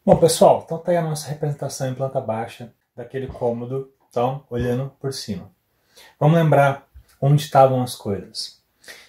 Bom, pessoal, então tá aí a nossa representação em planta baixa daquele cômodo, então, olhando por cima. Vamos lembrar onde estavam as coisas.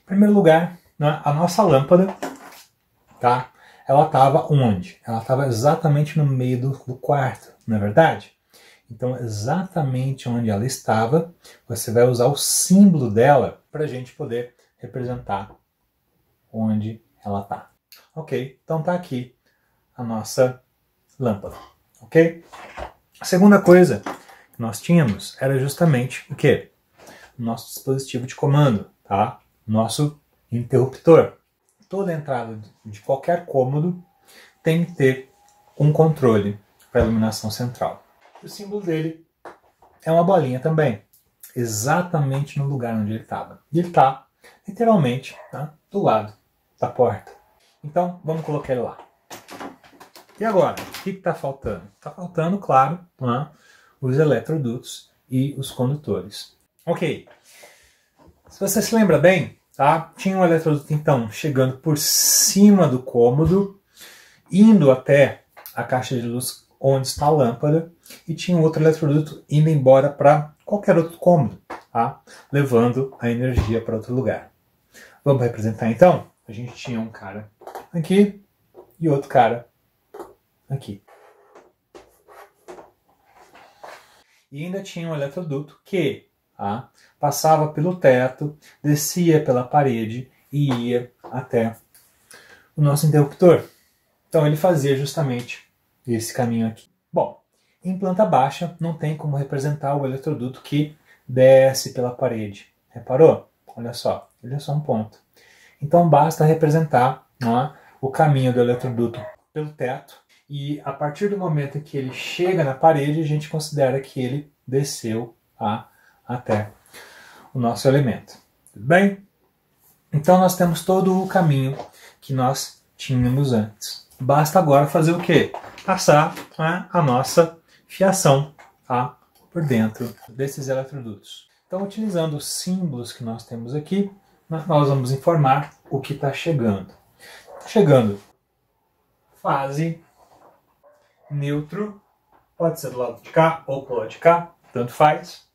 Em primeiro lugar, né, a nossa lâmpada, tá? Ela estava onde? Ela estava exatamente no meio do quarto, não é verdade? Então, exatamente onde ela estava, você vai usar o símbolo dela para a gente poder representar onde ela está. Ok? Então tá aqui a nossa lâmpada. Ok? A segunda coisa que nós tínhamos era justamente o quê? O nosso dispositivo de comando, tá? Nosso interruptor. Toda entrada de qualquer cômodo tem que ter um controle para a iluminação central. O símbolo dele é uma bolinha também, exatamente no lugar onde ele estava. E ele está, literalmente, tá? Do lado da porta. Então, vamos colocar ele lá. E agora, o que está faltando? Está faltando, claro, né, os eletrodutos e os condutores. Ok. Se você se lembra bem, tá? Tinha um eletroduto, então, chegando por cima do cômodo, indo até a caixa de luz onde está a lâmpada, e tinha um outro eletroduto indo embora para qualquer outro cômodo, tá? Levando a energia para outro lugar. Vamos representar, então? A gente tinha um cara aqui e outro cara aqui. E ainda tinha um eletroduto que passava pelo teto, descia pela parede e ia até o nosso interruptor. Então ele fazia justamente esse caminho aqui. Bom, em planta baixa não tem como representar o eletroduto que desce pela parede. Reparou? Olha só, ele é só um ponto. Então basta representar o caminho do eletroduto pelo teto, e a partir do momento em que ele chega na parede, a gente considera que ele desceu até o nosso elemento. Tudo bem? Então nós temos todo o caminho que nós tínhamos antes. Basta agora fazer o quê? Passar a nossa fiação por dentro desses eletrodutos. Então, utilizando os símbolos que nós temos aqui, nós vamos informar o que está chegando. Está chegando fase, neutro, pode ser do lado de cá ou do lado de cá, tanto faz.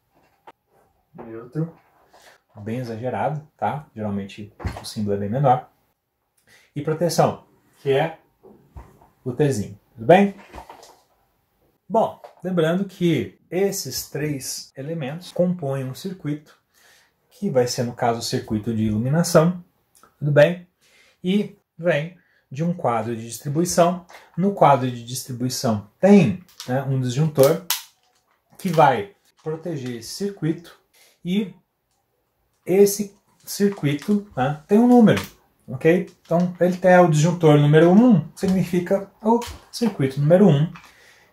Neutro, bem exagerado, tá? Geralmente o símbolo é bem menor. E proteção, que é o Tzinho, tudo bem? Bom, lembrando que esses três elementos compõem um circuito, que vai ser, no caso, o circuito de iluminação, tudo bem? E vem de um quadro de distribuição. No quadro de distribuição tem um disjuntor que vai proteger esse circuito, e esse circuito tem um número, ok? Então ele tem o disjuntor número 1, significa o circuito número 1,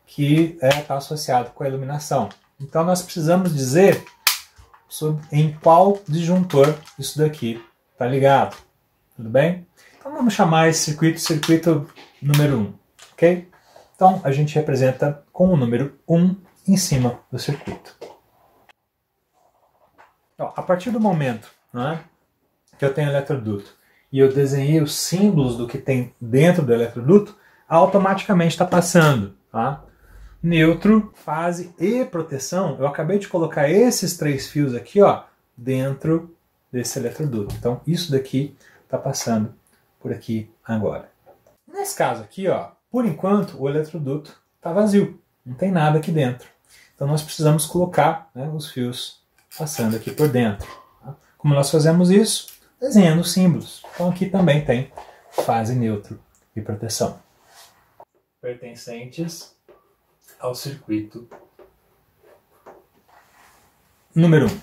que está associado com a iluminação. Então nós precisamos dizer em qual disjuntor isso daqui está ligado, tudo bem? Então vamos chamar esse circuito número 1, ok? Então a gente representa com o número 1 em cima do circuito. Então, a partir do momento que eu tenho eletroduto e eu desenhei os símbolos do que tem dentro do eletroduto, automaticamente está passando neutro, fase e proteção. Eu acabei de colocar esses três fios aqui dentro desse eletroduto. Então isso daqui está passando por aqui agora. Nesse caso aqui, por enquanto o eletroduto está vazio, não tem nada aqui dentro. Então nós precisamos colocar os fios passando aqui por dentro. Como nós fazemos isso? Desenhando símbolos. Então aqui também tem fase, neutro e proteção, pertencentes ao circuito número 1.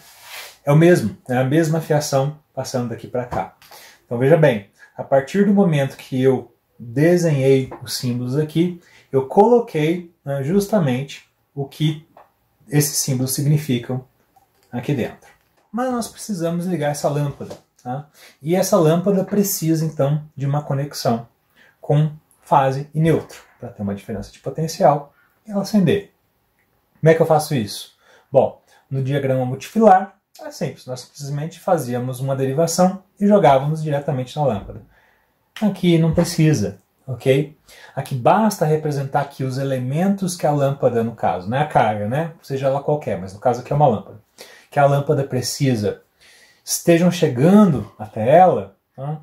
É o mesmo, é a mesma fiação passando daqui para cá. Então veja bem, a partir do momento que eu desenhei os símbolos aqui, eu coloquei justamente o que esses símbolos significam aqui dentro. Mas nós precisamos ligar essa lâmpada, tá? E essa lâmpada precisa então de uma conexão com fase e neutro, para ter uma diferença de potencial e ela acender. Como é que eu faço isso? Bom, no diagrama multifilar é simples, nós simplesmente fazíamos uma derivação e jogávamos diretamente na lâmpada. Aqui não precisa, ok? Aqui basta representar aqui os elementos que a lâmpada, no caso, não é a carga, né? Seja ela qualquer, mas no caso aqui é uma lâmpada. Que a lâmpada precisa, estejam chegando até ela, tá?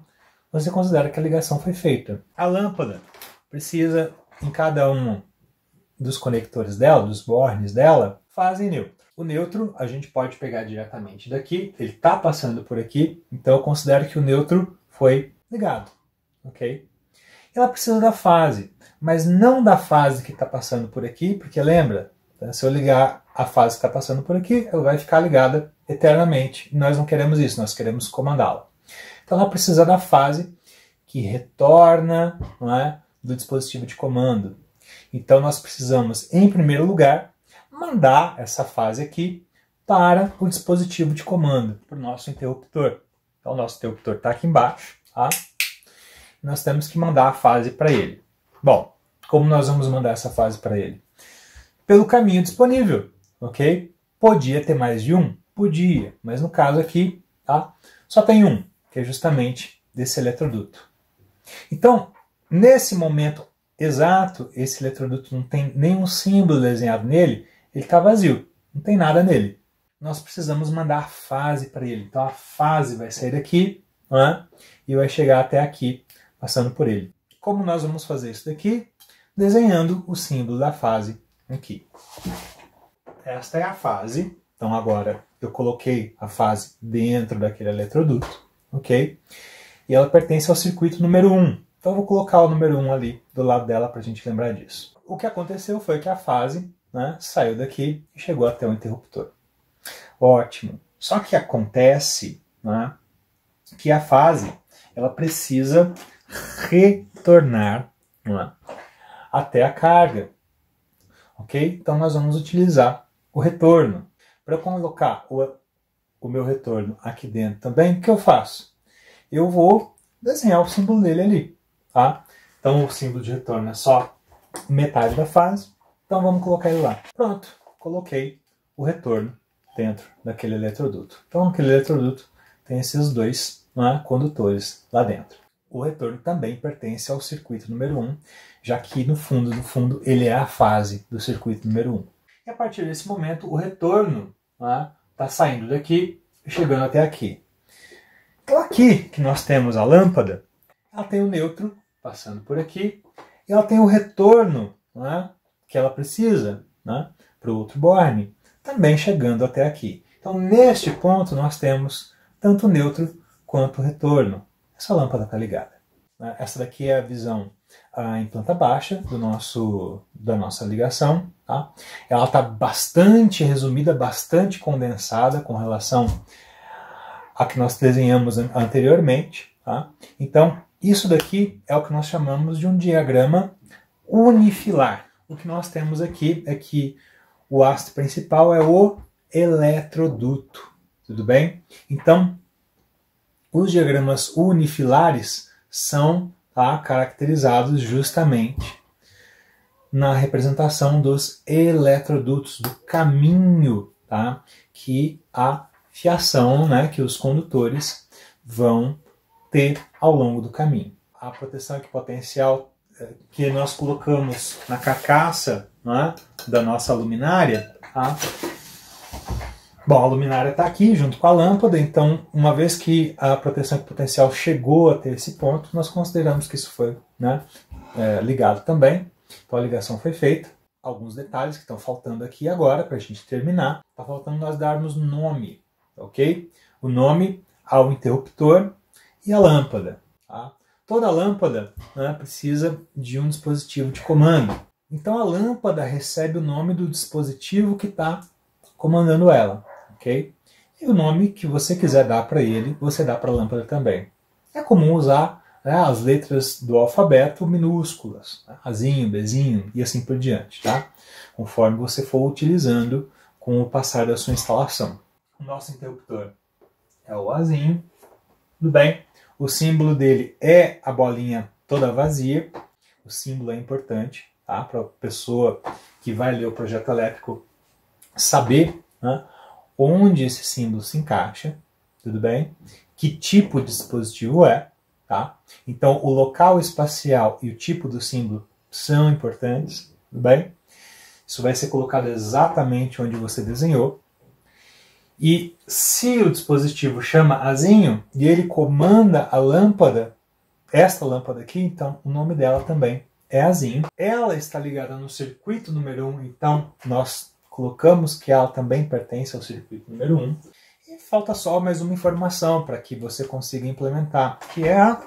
Você considera que a ligação foi feita. A lâmpada precisa, em cada um dos conectores dela, dos bornes dela, fase neutro. O neutro a gente pode pegar diretamente daqui, ele está passando por aqui, então eu considero que o neutro foi ligado, ok? Ela precisa da fase, mas não da fase que está passando por aqui, porque lembra, se eu ligar a fase que está passando por aqui, ela vai ficar ligada eternamente. Nós não queremos isso, nós queremos comandá-la. Então ela precisa da fase que retorna, não é, do dispositivo de comando. Então nós precisamos, em primeiro lugar, mandar essa fase aqui para o dispositivo de comando, para o nosso interruptor. Então o nosso interruptor está aqui embaixo, tá? Nós temos que mandar a fase para ele. Bom, como nós vamos mandar essa fase para ele? Pelo caminho disponível, ok? Podia ter mais de um? Podia, mas no caso aqui, tá? Só tem um, que é justamente desse eletroduto. Então, nesse momento exato, esse eletroduto não tem nenhum símbolo desenhado nele, ele está vazio, não tem nada nele. Nós precisamos mandar a fase para ele. Então a fase vai sair daqui, né, e vai chegar até aqui, passando por ele. Como nós vamos fazer isso daqui? Desenhando o símbolo da fase aqui. Esta é a fase. Então agora eu coloquei a fase dentro daquele eletroduto, ok? E ela pertence ao circuito número 1. Então eu vou colocar o número 1 ali do lado dela para a gente lembrar disso. O que aconteceu foi que a fase, né, saiu daqui e chegou até o interruptor. Ótimo. Só que acontece, né, que a fase ela precisa retornar, né, até a carga. Ok? Então nós vamos utilizar o retorno. Para colocar o meu retorno aqui dentro também, o que eu faço? Eu vou desenhar o símbolo dele ali. Tá? Então o símbolo de retorno é só metade da fase. Então vamos colocar ele lá. Pronto, coloquei o retorno dentro daquele eletroduto. Então aquele eletroduto tem esses dois, né, condutores lá dentro. O retorno também pertence ao circuito número 1, já que no fundo, ele é a fase do circuito número 1. E a partir desse momento, o retorno está saindo daqui e chegando até aqui. Então aqui que nós temos a lâmpada, ela tem o neutro passando por aqui, e ela tem o retorno, né, que ela precisa, né, para o outro borne, também chegando até aqui. Então neste ponto nós temos tanto o neutro quanto o retorno. Essa lâmpada está ligada. Essa daqui é a visão em planta baixa da nossa ligação. Tá? Ela está bastante resumida, bastante condensada com relação a que nós desenhamos anteriormente. Tá? Então, isso daqui é o que nós chamamos de um diagrama unifilar. O que nós temos aqui é que o haste principal é o eletroduto. Tudo bem? Então, os diagramas unifilares são caracterizados justamente na representação dos eletrodutos, do caminho que a fiação, né, que os condutores vão ter ao longo do caminho. A proteção equipotencial que nós colocamos na carcaça, né, da nossa luminária, bom, a luminária está aqui junto com a lâmpada, então uma vez que a proteção equipotencial chegou até esse ponto, nós consideramos que isso foi, né, ligado também. Então a ligação foi feita. Alguns detalhes que estão faltando aqui agora para a gente terminar. Está faltando nós darmos nome, ok? O nome ao interruptor e à lâmpada. Tá? Toda lâmpada, né, precisa de um dispositivo de comando. Então a lâmpada recebe o nome do dispositivo que está comandando ela. Okay? E o nome que você quiser dar para ele, você dá para a lâmpada também. É comum usar, né, as letras do alfabeto minúsculas, né, Azinho, Bzinho e assim por diante, tá? Conforme você for utilizando com o passar da sua instalação. O nosso interruptor é o Azinho, tudo bem? O símbolo dele é a bolinha toda vazia. O símbolo é importante, tá? Para a pessoa que vai ler o projeto elétrico saber, né, onde esse símbolo se encaixa, tudo bem? Que tipo de dispositivo é, tá? Então, o local espacial e o tipo do símbolo são importantes, tudo bem? Isso vai ser colocado exatamente onde você desenhou. E se o dispositivo chama Azinho e ele comanda a lâmpada, esta lâmpada aqui, então o nome dela também é Azinho. Ela está ligada no circuito número 1, então nós colocamos que ela também pertence ao circuito número 1. E falta só mais uma informação para que você consiga implementar, que é a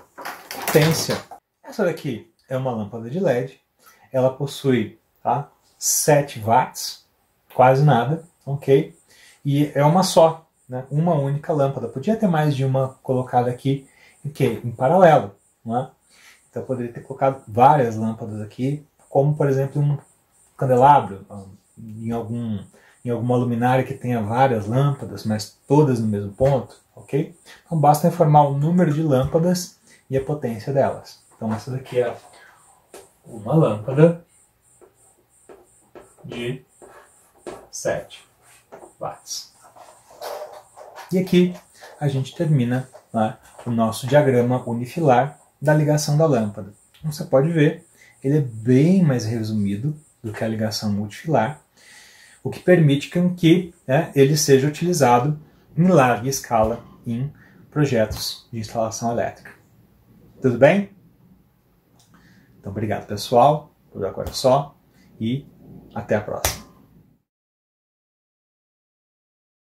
potência. Essa daqui é uma lâmpada de LED, ela possui 7 watts, quase nada, ok? E é uma só, né? Uma única lâmpada. Podia ter mais de uma colocada aqui em paralelo. Né? Então eu poderia ter colocado várias lâmpadas aqui, como por exemplo um candelabro, em alguma luminária que tenha várias lâmpadas, mas todas no mesmo ponto, ok? Então basta informar o número de lâmpadas e a potência delas. Então essa daqui é uma lâmpada de 7 watts. E aqui a gente termina, né, o nosso diagrama unifilar da ligação da lâmpada. Como você pode ver, ele é bem mais resumido do que a ligação multifilar, o que permite que ele seja utilizado em larga escala em projetos de instalação elétrica. Tudo bem? Então, obrigado pessoal, por agora só, e até a próxima.